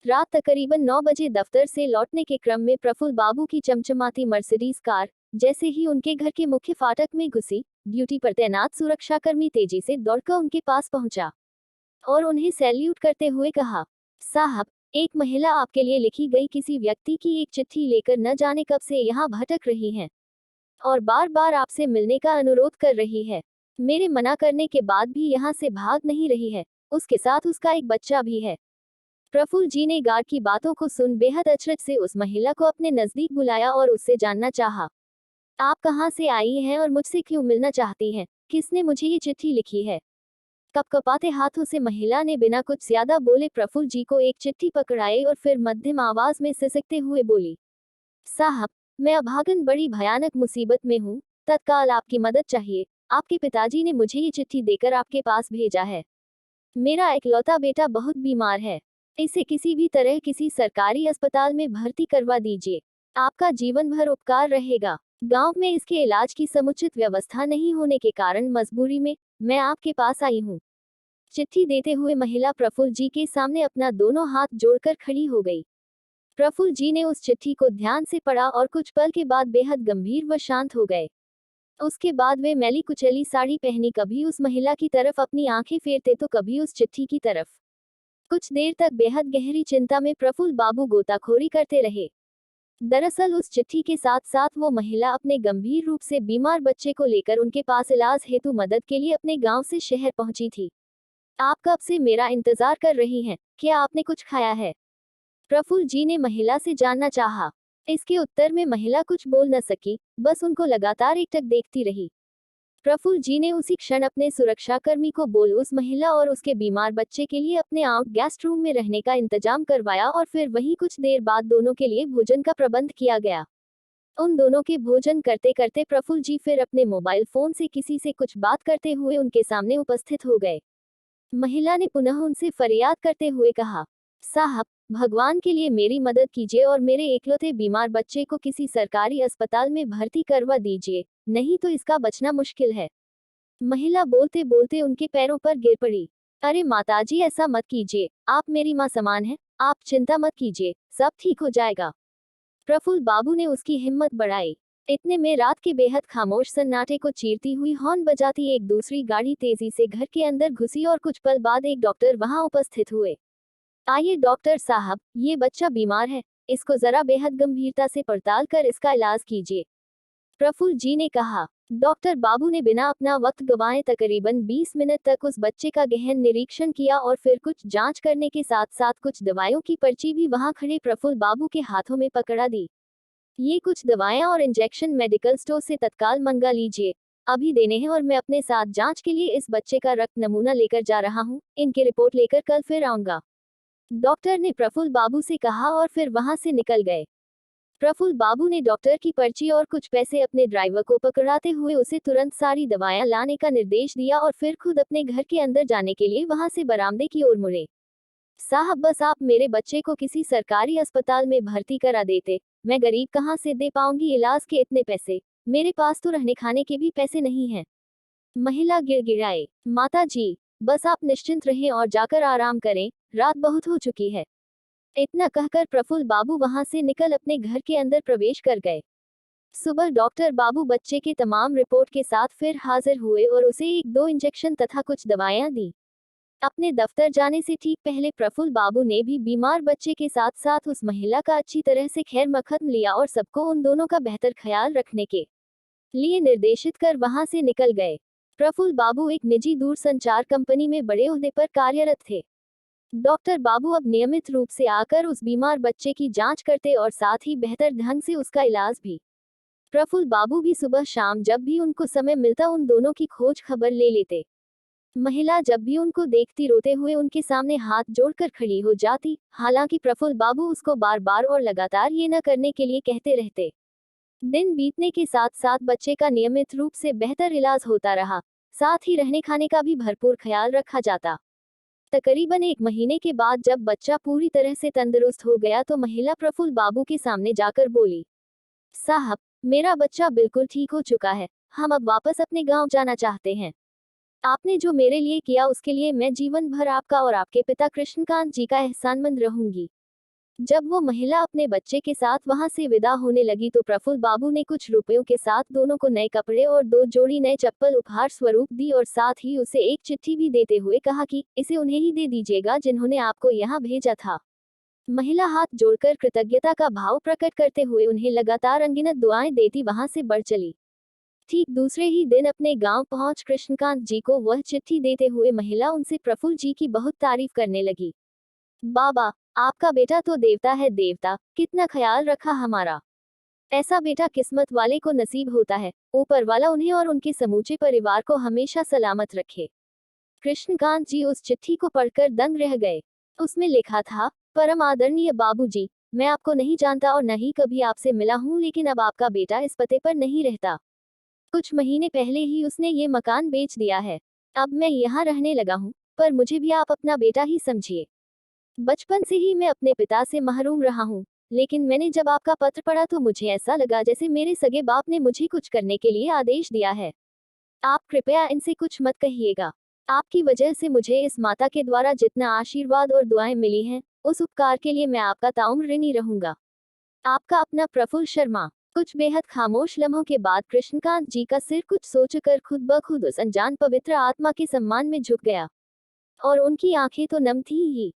रात तकरीबन 9 बजे दफ्तर से लौटने के क्रम में प्रफुल्ल बाबू की चमचमाती मर्सिडीज कार जैसे ही उनके घर के मुख्य फाटक में घुसी, ड्यूटी पर तैनात सुरक्षाकर्मी तेजी से दौड़कर उनके पास पहुंचा और उन्हें सैल्यूट करते हुए कहा, साहब, एक महिला आपके लिए लिखी गई किसी व्यक्ति की एक चिट्ठी लेकर न जाने कब से यहाँ भटक रही है और बार बार आपसे मिलने का अनुरोध कर रही है। मेरे मना करने के बाद भी यहाँ से भाग नहीं रही है। उसके साथ उसका एक बच्चा भी है। प्रफुल्ल जी ने गार्ड की बातों को सुन बेहद अचरज से उस महिला को अपने नजदीक बुलाया और उससे जानना चाहा, आप कहाँ से आई हैं और मुझसे क्यों मिलना चाहती हैं? किसने मुझे ये चिट्ठी लिखी है? कपकपाते हाथों से महिला ने बिना कुछ ज्यादा बोले प्रफुल्ल जी को एक चिट्ठी पकड़ाई और फिर मध्यम आवाज में सिसकते हुए बोली, साहब, मैं अभागन बड़ी भयानक मुसीबत में हूँ। तत्काल आपकी मदद चाहिए। आपके पिताजी ने मुझे ये चिट्ठी देकर आपके पास भेजा है। मेरा इकलौता बेटा बहुत बीमार है। इसे किसी भी तरह किसी सरकारी अस्पताल में भर्ती करवा दीजिए। आपका जीवन भर उपकार रहेगा। गांव में इसके इलाज की समुचित व्यवस्था नहीं होने के कारण मजबूरी में मैं आपके पास आई हूँ। चिट्ठी देते हुए महिला प्रफुल्ल जी के सामने अपना दोनों हाथ जोड़कर खड़ी हो गई। प्रफुल्ल जी ने उस चिट्ठी को ध्यान से पढ़ा और कुछ पल के बाद बेहद गंभीर व शांत हो गए। उसके बाद वे मैली कुचैली साड़ी पहनी कभी उस महिला की तरफ अपनी आंखें फेरते तो कभी उस चिट्ठी की तरफ। कुछ देर तक बेहद गहरी चिंता में प्रफुल्ल बाबू गोताखोरी करते रहे। दरअसल उस चिट्ठी के साथ साथ वो महिला अपने गंभीर रूप से बीमार बच्चे को लेकर उनके पास इलाज हेतु मदद के लिए अपने गांव से शहर पहुंची थी। आप कब से मेरा इंतजार कर रही हैं? क्या आपने कुछ खाया है? प्रफुल्ल जी ने महिला से जानना चाहा। इसके उत्तर में महिला कुछ बोल न सकी, बस उनको लगातार एकटक देखती रही। प्रफुल्ल जी ने उसी क्षण अपने सुरक्षाकर्मी को बोल उस महिला और उसके बीमार बच्चे के लिए अपने आउट गेस्ट रूम में रहने का इंतजाम करवाया और फिर वहीं कुछ देर बाद दोनों के लिए भोजन का प्रबंध किया गया। उन दोनों के भोजन करते करते प्रफुल्ल जी फिर अपने मोबाइल फोन से किसी से कुछ बात करते हुए उनके सामने उपस्थित हो गए। महिला ने पुनः उनसे फरियाद करते हुए कहा, साहब, भगवान के लिए मेरी मदद कीजिए और मेरे एकलौते बीमार बच्चे को किसी सरकारी अस्पताल में भर्ती करवा दीजिए, नहीं तो इसका बचना मुश्किल है। महिला बोलते बोलते उनके पैरों पर गिर पड़ी। अरे माताजी, ऐसा मत कीजिए, आप मेरी माँ समान हैं, आप चिंता मत कीजिए, सब ठीक हो जाएगा। प्रफुल्ल बाबू ने उसकी हिम्मत बढ़ाई। इतने में रात के बेहद खामोश सन्नाटे को चीरती हुई हॉर्न बजाती एक दूसरी गाड़ी तेजी से घर के अंदर घुसी और कुछ पल बाद एक डॉक्टर वहां उपस्थित हुए। आइए डॉक्टर साहब, ये बच्चा बीमार है, इसको जरा बेहद गंभीरता से पड़ताल कर इसका इलाज कीजिए, प्रफुल्ल जी ने कहा। डॉक्टर बाबू ने बिना अपना वक्त गंवाए तकरीबन 20 मिनट तक उस बच्चे का गहन निरीक्षण किया और फिर कुछ जांच करने के साथ साथ कुछ दवाइयों की पर्ची भी वहां खड़े प्रफुल्ल बाबू के हाथों में पकड़ा दी। ये कुछ दवाएं और इंजेक्शन मेडिकल स्टोर से तत्काल मंगा लीजिए, अभी देने हैं और मैं अपने साथ जांच के लिए इस बच्चे का रक्त नमूना लेकर जा रहा हूँ। इनकी रिपोर्ट लेकर कल फिर आऊंगा, डॉक्टर ने प्रफुल्ल बाबू से कहा और फिर वहां से निकल गए। प्रफुल्ल बाबू ने डॉक्टर की पर्ची और कुछ पैसे अपने ड्राइवर को पकड़ाते हुए उसे तुरंत सारी दवाएं लाने का निर्देश दिया और फिर खुद अपने घर के अंदर जाने के लिए वहां से बरामदे की ओर मुड़े। साहब, बस आप मेरे बच्चे को किसी सरकारी अस्पताल में भर्ती करा देते, मैं गरीब कहाँ से दे पाऊंगी इलाज के इतने पैसे, मेरे पास तो रहने खाने के भी पैसे नहीं हैं। महिला गिड़गिड़ाए, माता जी, बस आप निश्चिंत रहें और जाकर आराम करें, रात बहुत हो चुकी है। इतना कहकर प्रफुल्ल बाबू वहां से निकल अपने घर के अंदर प्रवेश कर गए। सुबह डॉक्टर बाबू बच्चे के तमाम रिपोर्ट के साथ फिर हाजिर हुए और उसे 1-2 इंजेक्शन तथा कुछ दवाएं दी। अपने दफ्तर जाने से ठीक पहले प्रफुल्ल बाबू ने भी बीमार बच्चे के साथ साथ उस महिला का अच्छी तरह से खैर मकदम लिया और सबको उन दोनों का बेहतर ख्याल रखने के लिए निर्देशित कर वहां से निकल गए। प्रफुल्ल बाबू एक निजी दूरसंचार कंपनी में बड़े ओहदे पर कार्यरत थे। डॉक्टर बाबू अब नियमित रूप से आकर उस बीमार बच्चे की जांच करते और साथ ही बेहतर ढंग से उसका इलाज भी। प्रफुल्ल बाबू भी सुबह शाम जब भी उनको समय मिलता उन दोनों की खोज खबर ले लेते। महिला जब भी उनको देखती रोते हुए उनके सामने हाथ जोड़कर खड़ी हो जाती, हालांकि प्रफुल्ल बाबू उसको बार बार और लगातार ये न करने के लिए कहते रहते। दिन बीतने के साथ साथ बच्चे का नियमित रूप से बेहतर इलाज होता रहा, साथ ही रहने खाने का भी भरपूर ख्याल रखा जाता। तकरीबन 1 महीने के बाद जब बच्चा पूरी तरह से तंदुरुस्त हो गया तो महिला प्रफुल्ल बाबू के सामने जाकर बोली, साहब, मेरा बच्चा बिल्कुल ठीक हो चुका है, हम अब वापस अपने गांव जाना चाहते हैं। आपने जो मेरे लिए किया उसके लिए मैं जीवन भर आपका और आपके पिता कृष्णकांत जी का एहसानमंद रहूंगी। जब वो महिला अपने बच्चे के साथ वहां से विदा होने लगी तो प्रफुल्ल बाबू ने कुछ रुपयों के साथ दोनों को नए कपड़े और 2 जोड़ी नए चप्पल उपहार स्वरूप दी और साथ ही उसे एक चिट्ठी भी देते हुए कहा कि इसे उन्हें ही दे दीजिएगा जिन्होंने आपको यहाँ भेजा था। महिला हाथ जोड़कर कृतज्ञता का भाव प्रकट करते हुए उन्हें लगातार अनगिनत दुआएं देती वहां से बढ़ चली। ठीक दूसरे ही दिन अपने गांव पहुंच कृष्णकांत जी को वह चिट्ठी देते हुए महिला उनसे प्रफुल्ल जी की बहुत तारीफ करने लगी। बाबा, आपका बेटा तो देवता है देवता, कितना ख्याल रखा हमारा। ऐसा बेटा किस्मत वाले को नसीब होता है। ऊपर वाला उन्हें और उनके समूचे परिवार को हमेशा सलामत रखे। कृष्णकांत जी उस चिट्ठी को पढ़कर दंग रह गए। उसमें लिखा था, परम आदरणीय बाबूजी, मैं आपको नहीं जानता और न ही कभी आपसे मिला हूँ, लेकिन अब आपका बेटा इस पते पर नहीं रहता। कुछ महीने पहले ही उसने ये मकान बेच दिया है। अब मैं यहाँ रहने लगा हूँ, पर मुझे भी आप अपना बेटा ही समझिए। बचपन से ही मैं अपने पिता से महरूम रहा हूँ, लेकिन मैंने जब आपका पत्र पढ़ा तो मुझे ऐसा लगा जैसे मेरे सगे बाप ने मुझे कुछ करने के लिए आदेश दिया है। आप कृपया इनसे कुछ मत कहिएगा। आपकी वजह से मुझे इस माता के द्वारा जितना आशीर्वाद और दुआएं मिली हैं, उस उपकार के लिए मैं आपका ताउम्र ऋणी रहूंगा। आपका अपना प्रफुल्ल शर्मा। कुछ बेहद खामोश लम्हों के बाद कृष्णकांत जी का सिर कुछ सोचकर खुद ब खुद उस अनजान पवित्र आत्मा के सम्मान में झुक गया और उनकी आंखें तो नम थी ही।